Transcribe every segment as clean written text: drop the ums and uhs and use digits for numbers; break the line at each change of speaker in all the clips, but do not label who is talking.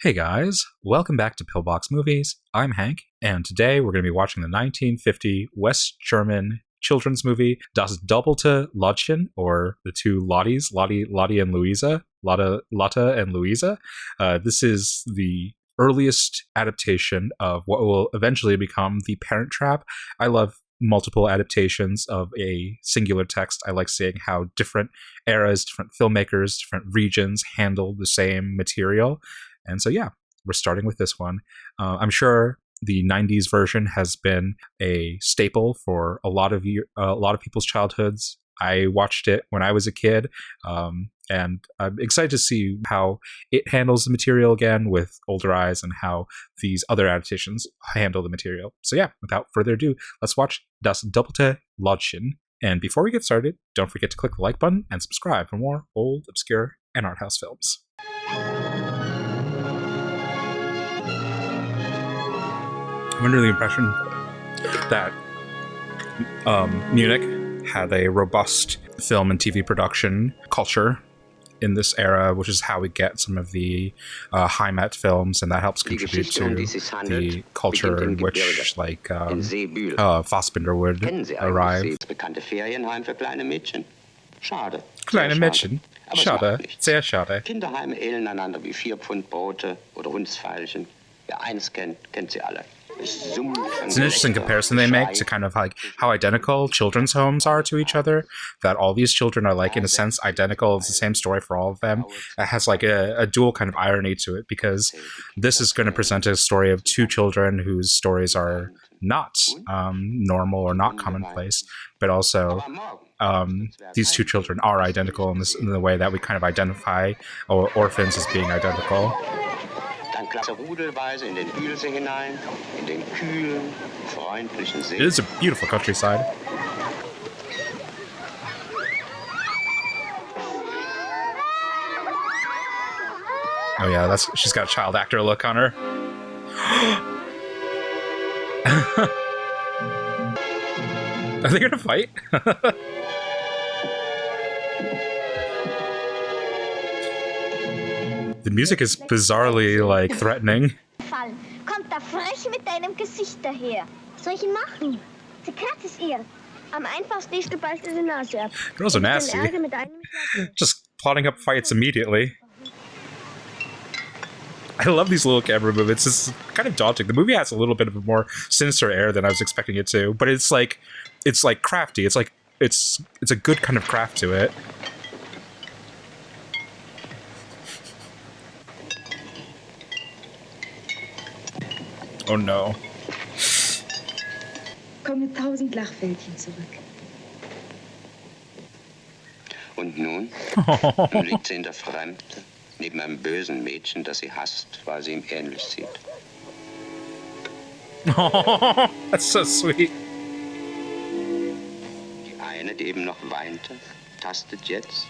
Hey guys, welcome back to Pillbox Movies. I'm Hank, and today we're going to be watching the 1950 West German children's movie Das doppelte Lottchen, or the two Lotties, Lotte and Louisa, Lotte and Louisa. This is the earliest adaptation of what will eventually become The Parent Trap. I love multiple adaptations of a singular text. I like seeing how different eras, different filmmakers, different regions handle the same material. And so, yeah, we're starting with this one. I'm sure the 90s version has been a staple for a lot of people's childhoods. I watched it when I was a kid, and I'm excited to see how it handles the material again with older eyes and how these other adaptations handle the material. So yeah, without further ado, let's watch Das doppelte Lottchen. And before we get started, don't forget to click the like button and subscribe for more old, obscure, and art house films. I'm under the impression that Munich had a robust film and TV production culture in this era, which is how we get some of the Heimat films, and that helps contribute to the culture in which, like, Fassbinder would arrive. Kleine Mädchen. Schade. Sehr schade.
Kinderheime ähneln einander wie 4-Pfund-Brote oder Hundsfeilchen. Wer eins kennt, kennt sie alle.
It's an interesting comparison they make to kind of like how identical children's homes are to each other, that all these children are, like, in a sense identical. It's the same story for all of them. It has like a dual kind of irony to it, because this is going to present a story of two children whose stories are not normal or not commonplace, but also these two children are identical in the way that we kind of identify orphans as being identical. It is a beautiful countryside. Oh yeah, she's got a child actor look on her. Are they gonna fight? The music is bizarrely, like, threatening.
Kommt da frech mit deinem Gesicht daher. Soll ich ihn machen? Sekret es ihr. Am einfachsten ist, du beißt dir die Nase ab.
Girls are nasty. Just plotting up fights immediately. I love these little camera movements. It's kind of daunting. The movie has a little bit of a more sinister air than I was expecting it to, but it's like crafty. It's like it's a good kind of craft to it. Oh no.
Komm mit 1000 Lachfältchen zurück.
Und nun? Nun liegt sie in der Fremde, neben einem bösen Mädchen, das sie hasst, weil sie ihm ähnlich sieht.
Oh, that's so sweet.
Die eine, die eben noch weinte, tastet jetzt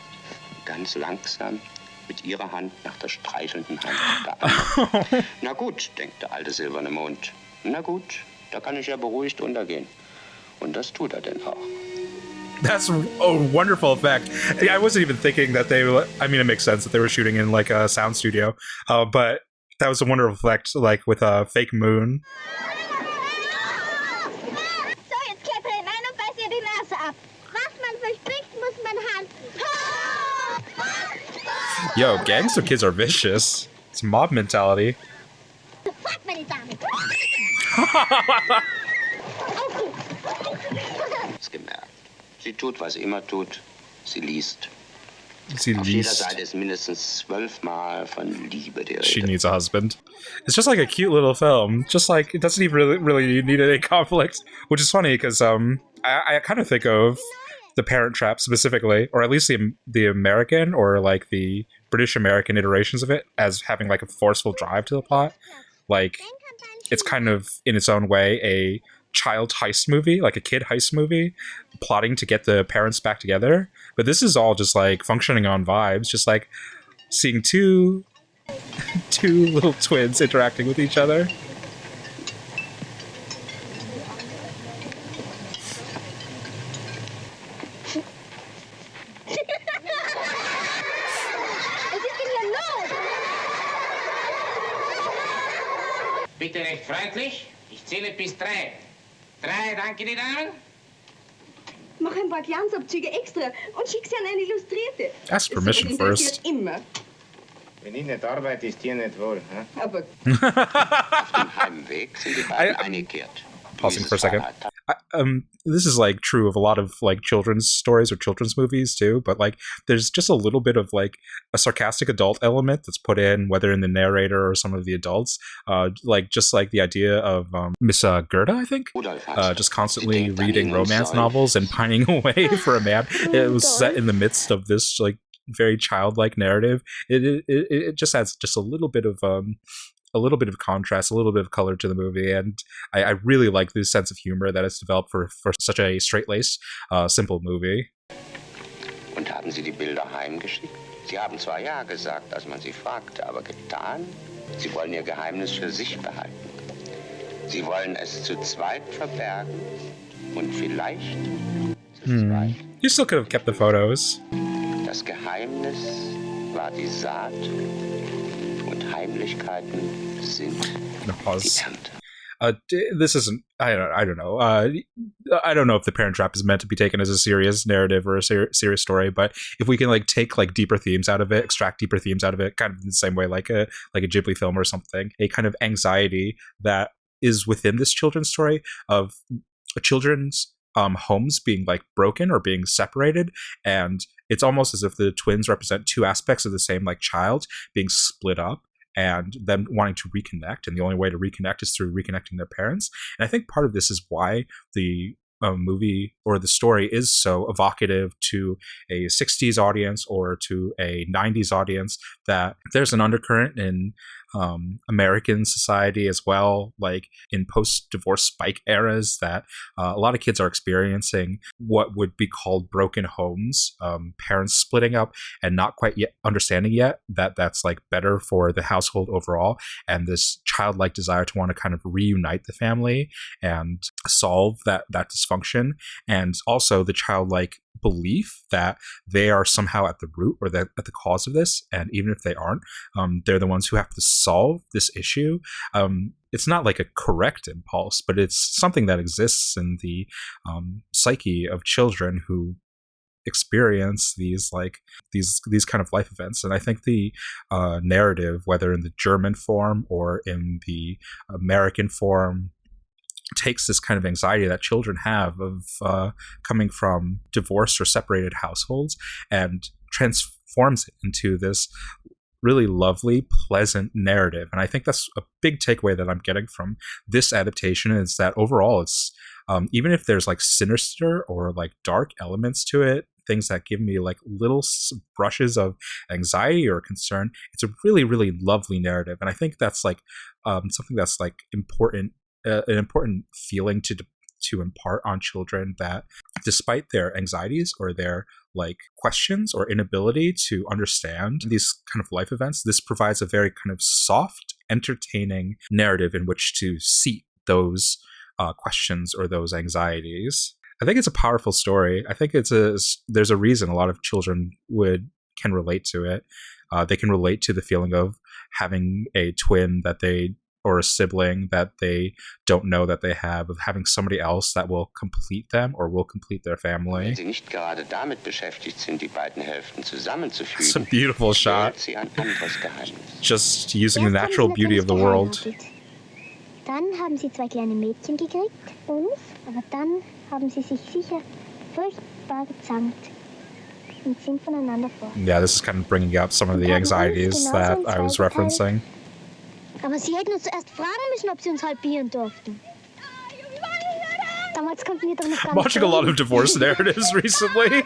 ganz langsam mit ihrer Hand nach der streichelnden Hand der anderen. Na gut, denkt der alte silberne Mond. Na gut, da kann ich ja beruhigt untergehen. Und das tut er denn auch.
That's a wonderful effect. I wasn't even thinking that I mean, it makes sense that they were shooting in, like, a sound studio, but that was a wonderful effect, like, with a fake moon.
So, jetzt kletter hinein und beiß ihr die Nase ab. Was man verspricht, muss man halten.
Yo, gangster kids are vicious. It's mob mentality.
Sofort, meine Damen.
Ist gemerkt. Sie tut, was sie immer tut. Sie liest.
Sie
Auf jeder
liest.
Seite ist mindestens 12 Mal von Liebe die Rede.
She needs a husband. It's just like a cute little film. Just like, it doesn't even really need any conflict, which is funny because I kind of think of The Parent Trap specifically, or at least the American or like the British American iterations of it, as having like a forceful drive to the plot. Like, it's kind of in its own way a child heist movie, like a kid heist movie, plotting to get the parents back together. But this is all just like functioning on vibes, just like seeing two little twins interacting with each other.
bitte recht freundlich. Ich zähle bis 3. 3, danke die Damen.
Mach ein paar Glanzabzüge extra und schick sie an eine Illustrierte.
Ask permission first.
Immer.
Wenn ich nicht arbeite, ist dir nicht wohl. Hm?
Aber
Auf dem Heimweg sind die beiden eingekehrt.
Pausing for a second. This is like true of a lot of like children's stories or children's movies too, but like there's just a little bit of like a sarcastic adult element that's put in, whether in the narrator or some of the adults. Like just like the idea of Miss Gerda, I think, just constantly reading romance novels and pining away for a man. It was set in the midst of this like very childlike narrative. It just adds just a little bit of contrast, a little bit of color to the movie, and I really like the sense of humor that is developed for such a straight-laced, simple movie.
Und haben Sie die Bilder heimgeschickt? Sie haben zwar ja gesagt, als man Sie fragte, aber getan? Sie wollen Ihr Geheimnis für sich behalten. Sie wollen es zu zweit verbergen und vielleicht zu zweit.
You still could have kept the photos.
Das Geheimnis war die Saat und Heimlichkeiten sind die Ernte.
This isn't. I don't know. I don't know if The Parent Trap is meant to be taken as a serious narrative or a serious story. But if we can like take like deeper themes out of it, extract deeper themes out of it, kind of in the same way like a Ghibli film or something, a kind of anxiety that is within this children's story of children's homes being like broken or being separated, and it's almost as if the twins represent two aspects of the same like child being split up and them wanting to reconnect, and the only way to reconnect is through reconnecting their parents. And I think part of this is why the movie or the story is so evocative to a 60s audience or to a 90s audience, that there's an undercurrent in American society as well, like in post-divorce spike eras, that a lot of kids are experiencing what would be called broken homes, parents splitting up and not quite yet understanding yet that that's like better for the household overall, and this childlike desire to want to kind of reunite the family and solve that dysfunction, and also the childlike belief that they are somehow at the root or at the cause of this, and even if they aren't, they're the ones who have to solve this issue. It's not like a correct impulse, but it's something that exists in the psyche of children who experience these kind of life events. And I think the narrative, whether in the German form or in the American form, takes this kind of anxiety that children have of coming from divorced or separated households and transforms it into this really lovely, pleasant narrative. And I think that's a big takeaway that I'm getting from this adaptation, is that overall it's even if there's like sinister or like dark elements to it, things that give me like little brushes of anxiety or concern, it's a really, really lovely narrative. And I think that's like something that's like important, an important feeling to impart on children, that despite their anxieties or their like questions or inability to understand these kind of life events, this provides a very kind of soft, entertaining narrative in which to seat those questions or those anxieties. I think it's a powerful story. I think there's a reason a lot of children can relate to it. They can relate to the feeling of having a twin or a sibling that they don't know that they have, of having somebody else that will complete them or will complete their family.
Wenn Sie nicht gerade damit beschäftigt sind, die beiden Hälften zusammenzufügen,
It's a beautiful shot.
Sie ein anderes Geheimnis.
Just using the natural beauty of the world.
Dann haben sie 2 kleine Mädchen gekriegt, uns, aber dann haben sie sich sicher furchtbar gezankt und sind voneinander fort.
Yeah, this is kind of bringing up some of the anxieties that I was referencing.
Aber sie hätten uns zuerst fragen müssen, ob sie uns halbieren durften. Damals konnten wir doch noch gar
I'm
nicht
watching a lot of divorce narratives recently.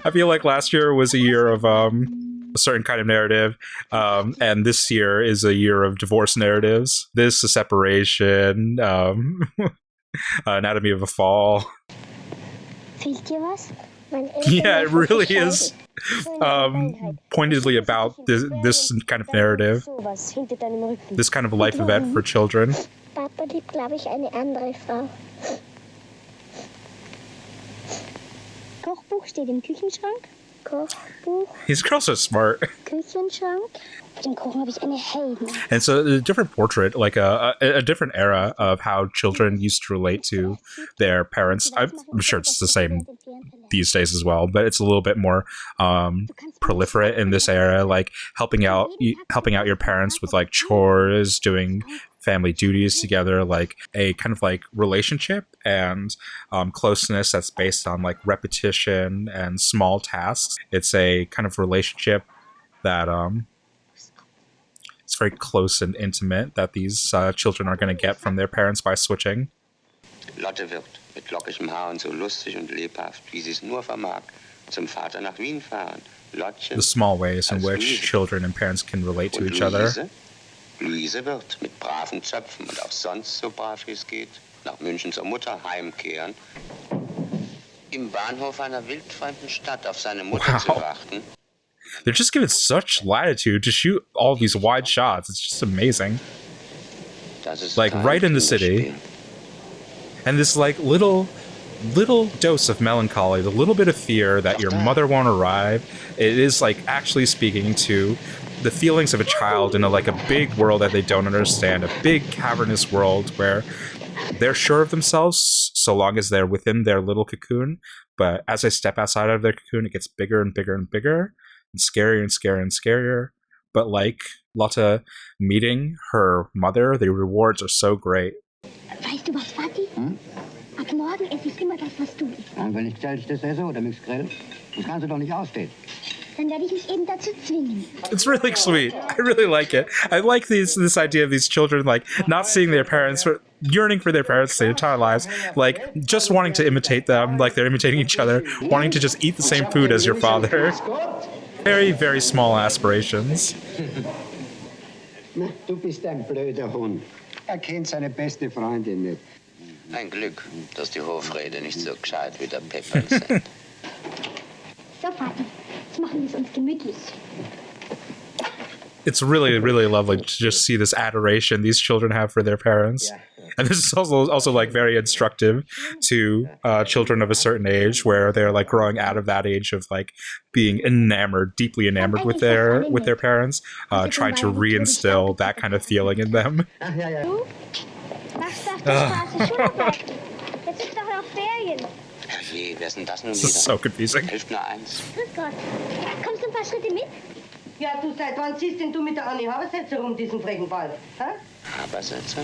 I feel like last year was a year of a certain kind of narrative, and this year is a year of divorce narratives. This is separation, Anatomy of a Fall.
Fehlt dir was?
Yeah, it really is pointedly about this kind of narrative, this kind of life event for children.
Papa liebt, glaube ich, eine andere Frau. Kochbuch steht im Küchenschrank. Kochbuch,
These girls are smart.
Küchenschrank. Mit dem Kochen habe ich eine Helden.
And so a different portrait, like a different era of how children used to relate to their parents. I'm sure it's the same these days as well, but it's a little bit more proliferate in this era, like helping out your parents with like chores, doing family duties together, like a kind of like relationship and closeness that's based on like repetition and small tasks. It's a kind of relationship that it's very close and intimate that these children are going to get from their parents by switching.
Lotte wird mit lockigem Haar und so lustig und lebhaft, wie sie es nur vermag, zum Vater nach Wien fahren. Lottchen.
The small ways in which children and parents can relate to each other.
Luise wird mit braven Zöpfen und auch sonst so brav wie es geht, nach München zur Mutter heimkehren. Im Bahnhof einer wildfremden Stadt auf seine Mutter zu warten.
They're just given such latitude to shoot all these wide shots. It's just amazing. Like right in the city. And this like little dose of melancholy, the little bit of fear that your mother won't arrive. It is like actually speaking to the feelings of a child in a big world that they don't understand, a big cavernous world where they're sure of themselves so long as they're within their little cocoon. But as they step outside of their cocoon, it gets bigger and bigger and bigger. And scarier and scarier and scarier. But like Lotte meeting her mother, the rewards are so great.
Weißt du was, Vati? Ab morgen esse ich immer das, was du isst.
Ja, wenn ich das esse oder mix Grill, das kannst du doch nicht ausstehen.
Dann werde ich mich eben dazu zwingen.
It's really sweet. I really like it. I like this idea of these children like not seeing their parents, yearning for their parents their entire lives, like just wanting to imitate them, like they're imitating each other, wanting to just eat the same food as your father. Very, very small aspirations.
Na, du bist ein blöder Hund. Kennt seine beste Freundin nicht.
Ein Glück, dass die Hofräte nicht so gescheit wie der Pepperl sind.
So, Vati, jetzt machen wir es uns gemütlich.
It's really, really lovely to just see this adoration these children have for their parents. And this is also like very instructive to children of a certain age, where they're like growing out of that age of like being enamored, deeply enamored with their parents, trying to reinstill that kind of feeling in them.
Du machst auf der Straße Schularbeit. Jetzt ist doch noch Ferien.
Herrje, wer ist denn das nun
This is
wieder?
so confusing.
Hilft nur eins.
Grüß Gott. Kommst du ein paar Schritte mit?
Ja, du, seit wann ziehst denn du mit der Annie Habersetzer rum, diesen frechen Ball?
Habersetzer?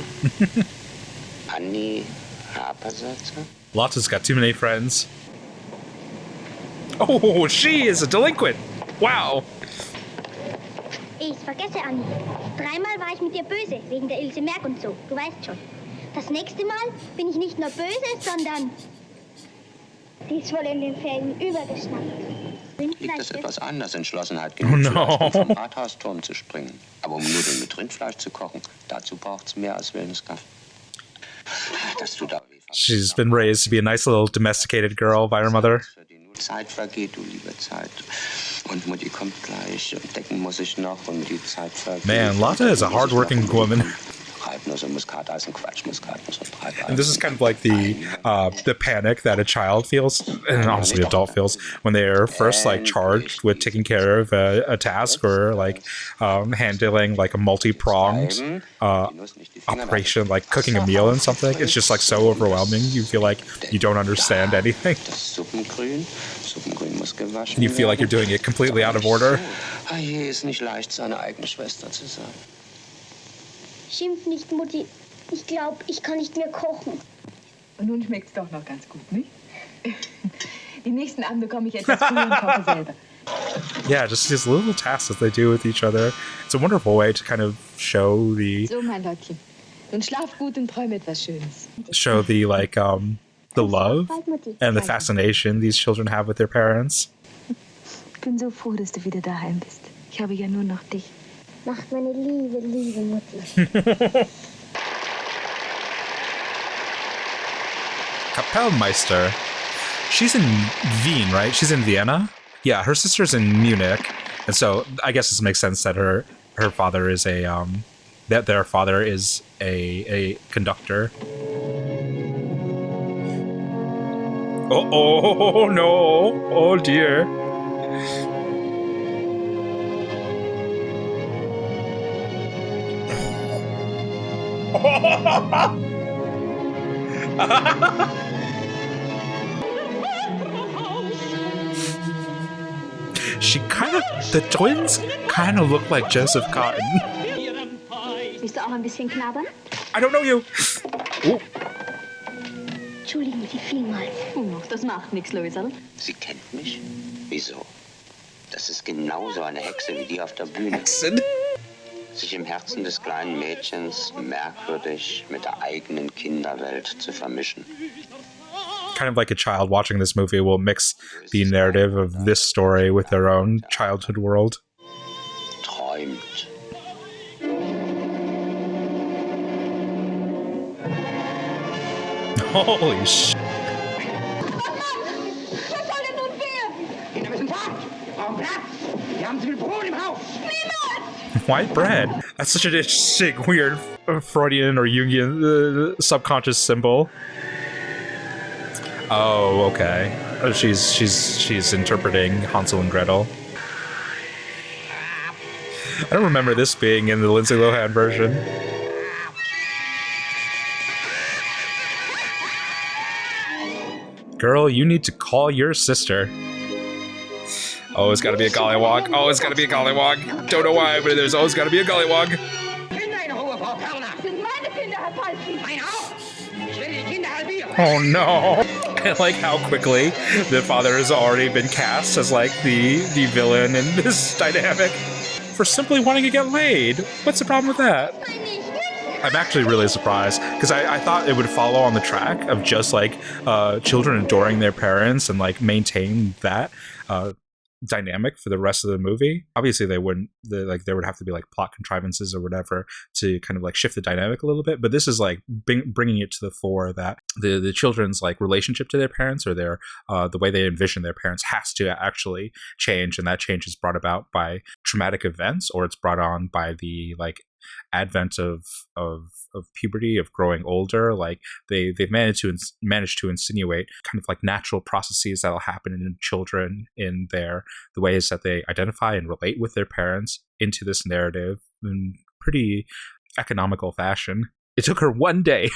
Annie Habersetzer?
Lotte's got too many friends. Oh, she is a delinquent. Wow.
Ich vergesse, Anni. Dreimal war ich mit dir böse, wegen der Ilse Merck und so. Du weißt schon. Das nächste Mal bin ich nicht nur böse, sondern... Die ist wohl in den Ferien übergeschnappt.
Liegt das etwas anders, Entschlossenheit
Oh
genug
no.
vom Rathausturm zu springen. Aber um Nudeln mit Rindfleisch zu kochen, dazu braucht's mehr als Willenskraft. Das tut aber weh.
She's been raised to be a nice little domesticated girl by her mother.
Zeit vergeht, du liebe Zeit. Und Mutti kommt gleich und decken muss ich noch und die Zeit vergeht.
Man, Lotte is a hardworking woman.
Treibnuss und Muskateis und Quatschmuskatnuss und Treibeis.
And this is kind of like the panic that a child feels, and honestly an adult feels, when they are first like charged with taking care of a task or like handling like a multi-pronged operation, like cooking a meal and something. It's just like so overwhelming. You feel like you don't understand anything.
Das Suppengrün muss gewaschen
And you feel like you're doing it completely out of order.
Je, ist nicht leicht, seine eigene Schwester zu sein.
Schimpf nicht, Mutti. Ich glaube, ich kann nicht mehr kochen.
Und nun schmeckt's doch noch ganz gut, nicht? Die nächsten Abende komme ich etwas früher und koche selber.
Yeah, just these little tasks that they do with each other. It's a wonderful way to kind of show the
So, mein Lottchen. Nun schlaf gut und träum etwas Schönes.
like the love and the fascination these children have with their parents.
Ich bin so froh, dass du wieder daheim bist. Ich habe ja nur noch dich.
Macht meine liebe, liebe Mutti.
Kapellmeister. She's in Wien, right? She's in Vienna? Yeah, her sister's in Munich. And so I guess this makes sense that her father is that their father is a conductor. Oh no. Oh dear. The twins kind of look like Joseph Cotton.
Willst du auch ein bisschen knabbern?
I don't know you. Oh.
Entschuldigen Sie vielmals.
Das macht nichts, Luise.
Sie kennt mich? Wieso? Das ist genauso eine Hexe wie die auf der Bühne.
Hexen?
Sich im Herzen des kleinen Mädchens merkwürdig mit der eigenen Kinderwelt zu vermischen.
Kind of like a child watching this movie will mix the narrative of this story with their own childhood world.
Träumt.
Holy shit.
Was soll denn nun werden?
Kinder müssen fort. Brauchen Platz. Wir haben zu viel Brot im Haus.
White bread? That's such an interesting, weird Freudian or Jungian subconscious symbol. Oh, okay. She's interpreting Hansel and Gretel. I don't remember this being in the Lindsay Lohan version. Girl, you need to call your sister. Oh, it's gotta be a gollywog. Oh, it's gotta be a gollywog. Don't know why, but there's always gotta be a gollywog.
Kinder in Ruhe, Frau Körner.
Sind meine Kinder, Herr Palki.
Meine auch. Ich will die Kinder halbieren.
Oh no. I like how quickly the father has already been cast as like the villain in this dynamic for simply wanting to get laid. What's the problem with that? I'm actually really surprised because I thought it would follow on the track of just like children adoring their parents and like maintain that dynamic for the rest of the movie. Obviously they wouldn't, there would have to be like plot contrivances or whatever to kind of like shift the dynamic a little bit, but this is like bringing it to the fore that the children's like relationship to their parents or their the way they envision their parents has to actually change, and that change is brought about by traumatic events, or it's brought on by the like advent of puberty, of growing older. Like they've managed to insinuate kind of like natural processes that'll happen in children in the ways that they identify and relate with their parents into this narrative in pretty economical fashion. It took her one day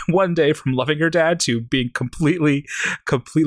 from loving her dad to being completely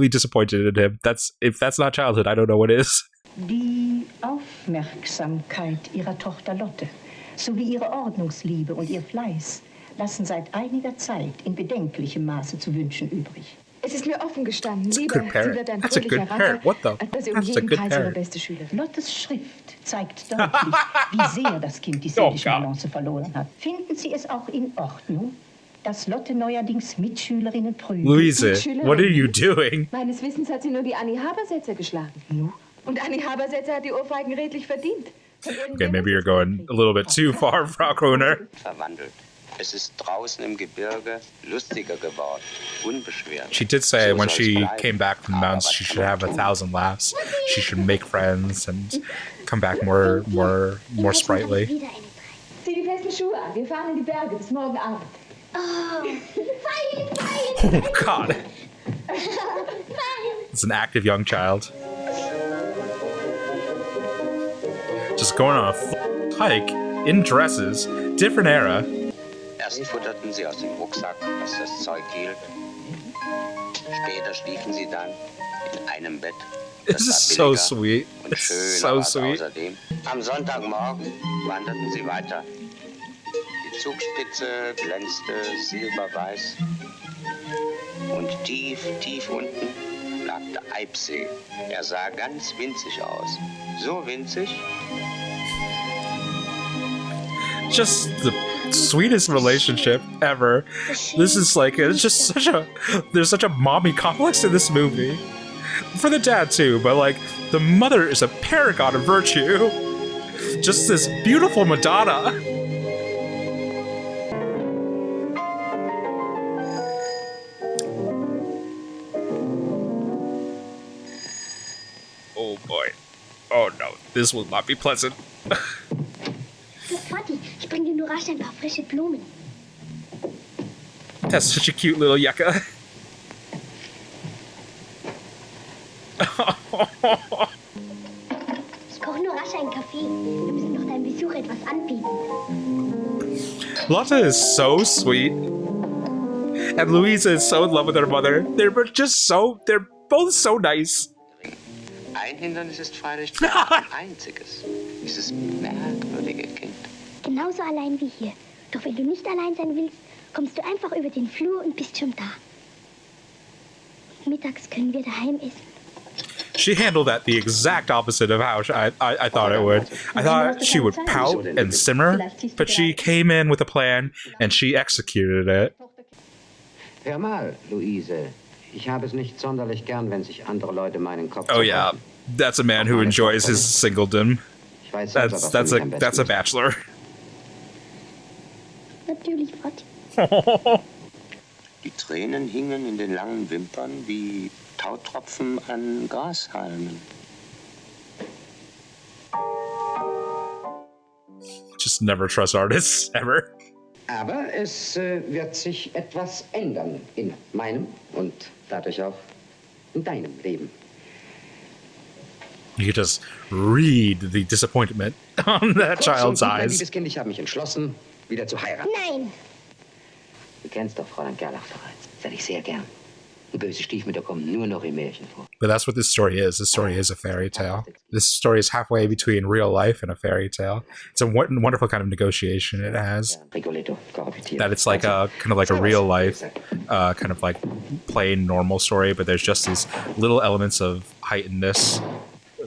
disappointed in him. If that's not childhood, I don't know what is.
Die Aufmerksamkeit ihrer Tochter Lotte sowie ihre Ordnungsliebe und ihr Fleiß lassen seit einiger Zeit in bedenklichem Maße zu wünschen übrig.
Es ist mir offen gestanden,
That's a
lieber,
good parent.
sie wird ein
That's a good
fröhlicher
parent.
Racker,
What the?
als sie
That's a
jeden
good
Preis ihre
parent.
beste Schülerin.
Lottes Schrift zeigt deutlich, wie sehr das Kind die seelische
God.
Balance verloren hat. Finden Sie es auch in Ordnung, dass Lotte neuerdings Mitschülerinnen prügelt?
Luise, what are you doing?
Meines Wissens hat sie nur die Annie Habersetzer geschlagen. Und Annie Habersetzer hat die Ohrfeigen redlich verdient.
Okay, maybe you're going a little bit too far, Frau Kroner.
Verwandelt. Es ist draußen im Gebirge lustiger geworden, unbeschwert.
She did say
So
when
soll's
she
bleiben.
came back from the mountains,
Aber
she
was
should
kann man
have
tun?
1,000 laughs. She should make friends and come back more sprightly.
Zieh die festen Schuhe an. Wir fahren in die Berge bis morgen Abend.
Oh, fein.
Oh God, it's an active young child. Just going on a hike in dresses, different era.
Erst futterten sie aus dem Rucksack, was das Zeug hielt. Später schliefen sie dann in einem Bett.
This is so sweet.
Und
It's
schöner
so
war's
sweet.
außerdem. Am Sonntagmorgen wanderten sie weiter. Die Zugspitze glänzte silberweiß. Und tief, tief unten lag der Eibsee. Er sah ganz winzig aus. So winzig,
Just the sweetest relationship ever. This is like, it's just there's such a mommy complex in this movie. For the dad too, but like the mother is a paragon of virtue. Just this beautiful Madonna. Oh boy. Oh no, this will not be pleasant.
Vati, ich bring dir nur rasch ein paar frische Blumen.
That's such a cute little yucca.
etwas anbieten.
Lotte is so sweet. And Luisa is so in love with her mother. They're both so nice.
Ein Hindernis ist freilich klar, ein einziges. Dieses merkwürdige Kind.
Genauso allein wie hier. Doch wenn du nicht allein sein willst, kommst du einfach über den Flur und bist schon da. Mittags können wir daheim essen.
She handled that the exact opposite of how I thought it would. I thought she would pout and simmer, but she came in with a plan and she executed it.
Hör mal, Luise. Ich habe es nicht sonderlich gern, wenn sich andere Leute meinen Kopf
Oh yeah, that's a man who enjoys his singledom. That's a bachelor.
Natürlich, Vati.
Die Tränen hingen in den langen Wimpern wie Tautropfen an Grashalmen.
Just never trust artists, ever.
Aber es wird sich etwas ändern in meinem und dadurch auch in deinem Leben.
You could just read the disappointment on that child's eyes.
Liebes Kind, ich habe mich entschlossen, wieder zu heiraten.
Nein.
Du kennst doch Fräulein Gerlach bereits. Sag ich sehr gern. Böse Stiefmütter kommen nur noch im Märchen vor.
But that's what this story is. This story is a fairy tale. This story is halfway between real life and a fairy tale. It's a wonderful kind of negotiation it has. That it's like a kind of like a real life, kind of like plain normal story, but there's just these little elements of heightenedness,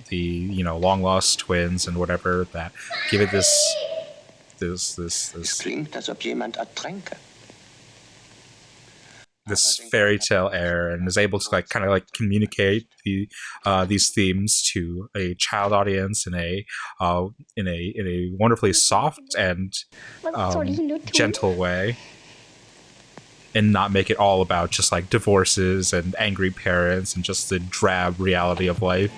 the long lost twins and whatever that give it this.
Es klingt, als ob jemand ertränke.
This fairy tale air, and is able to kind of communicate these themes to a child audience in a wonderfully soft and gentle way, and not make it all about just like divorces and angry parents and just the drab reality of life.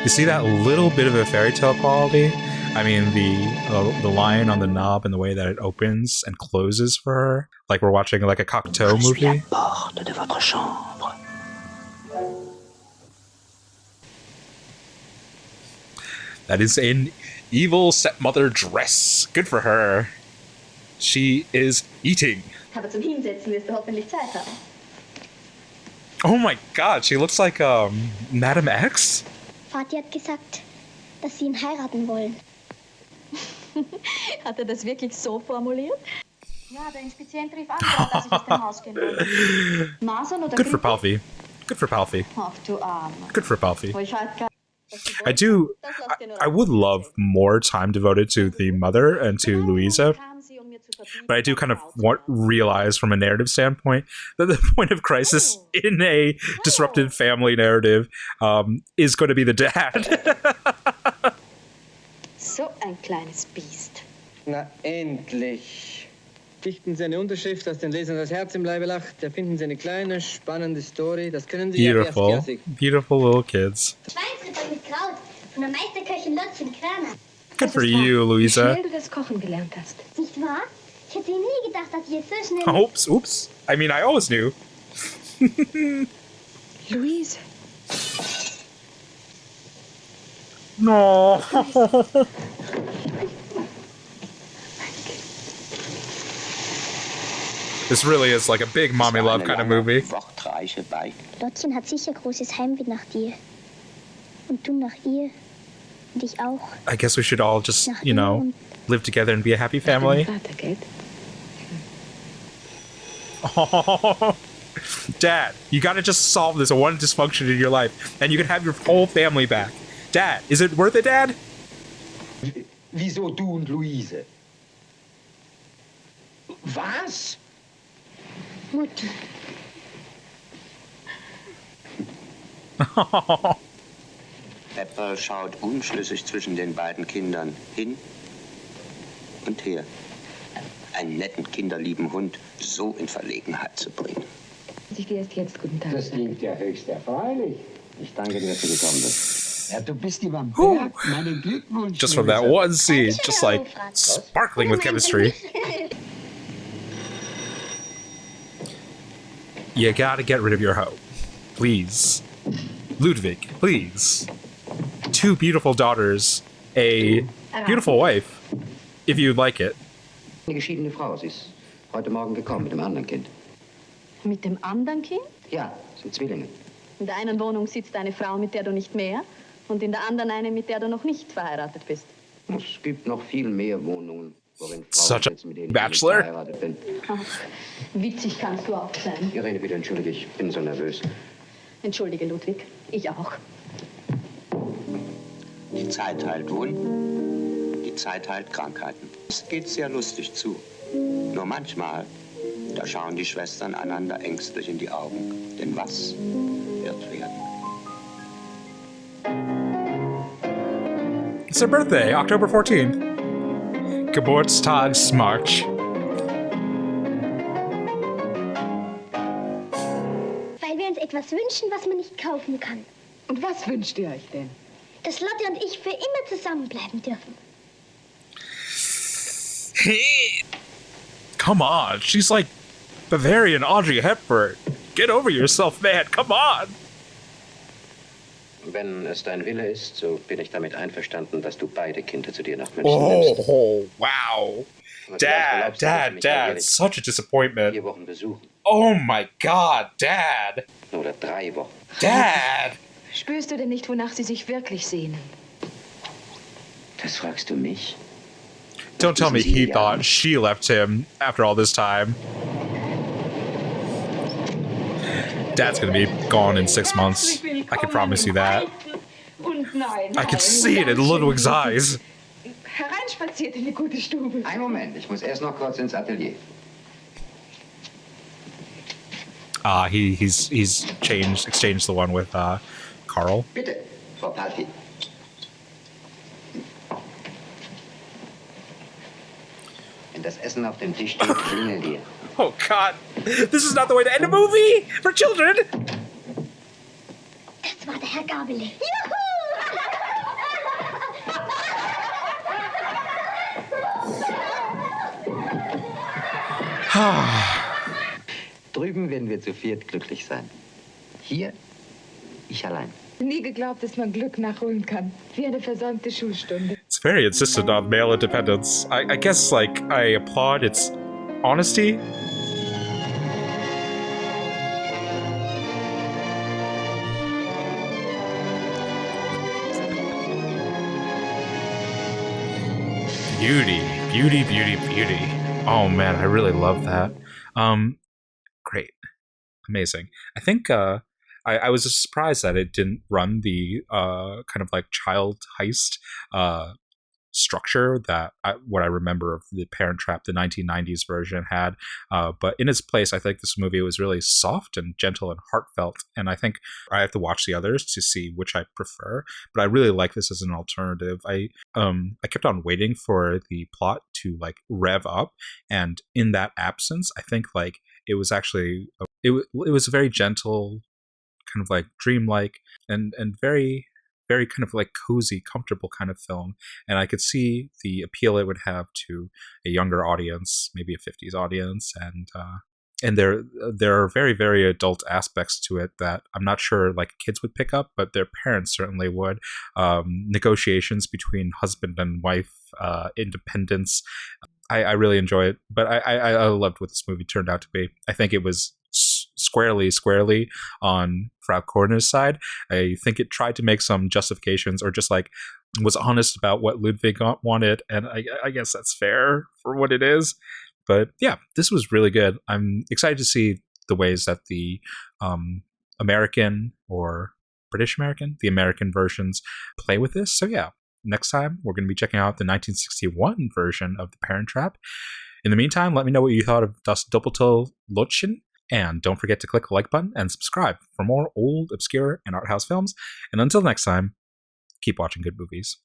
You see that little bit of a fairy tale quality? I mean, the line on the knob and the way that it opens and closes for her, like we're watching like a Cocteau movie. That is an evil stepmother dress. Good for her. She is eating.
Aber zum Hinsetzen wirst du hoffentlich Zeit haben.
Oh my god, she looks like Madame X.
Vati hat gesagt, dass sie ihn heiraten wollen.
Hat das wirklich so formuliert? Ja, der Inspizientenbrief angehört, dass ich aus dem Haus gehen wollte. Masern oder
Good for Palfi. Good for Palfi.
Ach du Arme.
Good for Palfi.
Wo ich halt gar...
I would love more time devoted to the mother and to Luisa, but I do kind of realize from a narrative standpoint that the point of crisis in a disrupted family narrative is going to be the dad.
So ein kleines Biest.
Na endlich. Dichten Sie eine Unterschrift, dass den Lesern das Herz im Leibe lacht. Erfinden Sie eine kleine, spannende Story. Das können Sie
Beautiful.
ja erstklassig.
Beautiful little kids.
Schweinsrippe mit Kraut von der Meisterköchin Lottchen Kramer.
Good for you, Luisa.
Wie schnell du das Kochen gelernt hast.
Nicht wahr? Ich hätte nie gedacht, dass ich es so schnell...
Oops. I mean, I always knew.
Luise.
No. This really is like a big mommy love kind of movie.
Lottchen hat sicher großes Heimweh nach dir. Und du nach ihr. Und ich auch.
I guess we should all just, live together and be a happy family. Oh, Dad, you gotta just solve this one dysfunction in your life, and you can have your whole family back. Dad, is it worth it, Dad?
Wieso du und Luise? Was?
Mutti.
Pepper schaut unschlüssig zwischen den beiden Kindern hin und her. Einen netten, kinderlieben Hund so in Verlegenheit zu bringen.
Ich will erst jetzt guten Tag.
Das klingt ja höchst erfreulich. Ich danke dir, dass du gekommen bist. Ja, du bist über den Berg. Meinen Glückwunsch.
Just from that one scene, just like sparkling with chemistry. You gotta get rid of your hoe. Please. Ludwig, please. 2 beautiful daughters, a beautiful wife, if you'd like it.
Eine geschiedene Frau. Sie ist heute Morgen gekommen mit dem anderen Kind.
Mit dem anderen Kind?
Ja, sind Zwillinge.
In der einen Wohnung sitzt eine Frau, mit der du nicht mehr, und in der anderen eine, mit der du noch nicht verheiratet bist.
Es gibt noch viel mehr Wohnungen, worin Frauen
Such a
sitzen, mit denen
bachelor.
ich nicht verheiratet bin.
Ach, witzig kannst du auch sein.
Irene, bitte entschuldige, ich bin so nervös.
Entschuldige, Ludwig. Ich auch.
Die Zeit heilt Wunden, die Zeit heilt Krankheiten. Es geht sehr lustig zu. Nur manchmal, da schauen die Schwestern einander ängstlich in die Augen. Denn was wird werden?
It's her birthday, October 14th. Geburtstagsmarch.
Weil wir uns etwas wünschen, was man nicht kaufen kann.
Und was wünscht ihr euch denn?
Dass Lotte und ich für immer zusammenbleiben dürfen.
Come on, she's like Bavarian Audrey Hepburn. Get over yourself, man, come on.
Wenn es dein Wille ist, so bin ich damit einverstanden, dass du beide Kinder zu dir nach München nimmst.
Oh, wow. Dad, such a disappointment.
4 Wochen besuchen.
Oh my God, Dad.
Oder 3 Wochen.
Dad.
Spürst du denn nicht, wonach sie sich wirklich sehnen?
Das fragst du mich?
Don't tell me he thought she left him after all this time. Dad's gonna be gone in 6 months. I can promise you that. I can see it in Ludwig's eyes.
Hereinspaziert in die gute Stube.
Einen Moment, ich muss erst noch kurz ins Atelier.
He's exchanged the one with Carl.
Bitte, Frau Báky. Wenn das Essen auf dem Tisch steht, klingel dir.
Oh God, this is not the way to end a movie for children.
Das war der Herr Gabele. Juhu!
Drüben werden wir zu 4 glücklich sein. Hier, ich allein.
Nie geglaubt, dass man Glück nachholen kann. Wie eine versäumte Schulstunde.
It's very insistent on male independence. I guess, like, I applaud its honesty. Beauty. Oh man, I really love that. Great. Amazing. I think I was surprised that it didn't run the kind of like child heist structure that what I remember of The Parent Trap, the 1990s version, had. But in its place, I think this movie was really soft and gentle and heartfelt. And I think I have to watch the others to see which I prefer. But I really like this as an alternative. I kept on waiting for the plot to like rev up, and in that absence, I think like it was actually it was a very gentle, kind of like dreamlike and very kind of like cozy, comfortable kind of film. And I could see the appeal it would have to a younger audience, maybe a 50s audience. And there are very, very adult aspects to it that I'm not sure like kids would pick up, but their parents certainly would. Negotiations between husband and wife, independence. I really enjoy it, but I loved what this movie turned out to be. I think it was squarely on Frau Korner's side. I think it tried to make some justifications, or just like was honest about what Ludwig wanted, and I guess that's fair for what it is. But yeah, this was really good. I'm excited to see the ways that the American or British American, the American versions play with this. So yeah, next time we're going to be checking out the 1961 version of The Parent Trap. In the meantime, let me know what you thought of Das doppelte Lottchen. And don't forget to click the like button and subscribe for more old, obscure, and art house films. And until next time, keep watching good movies.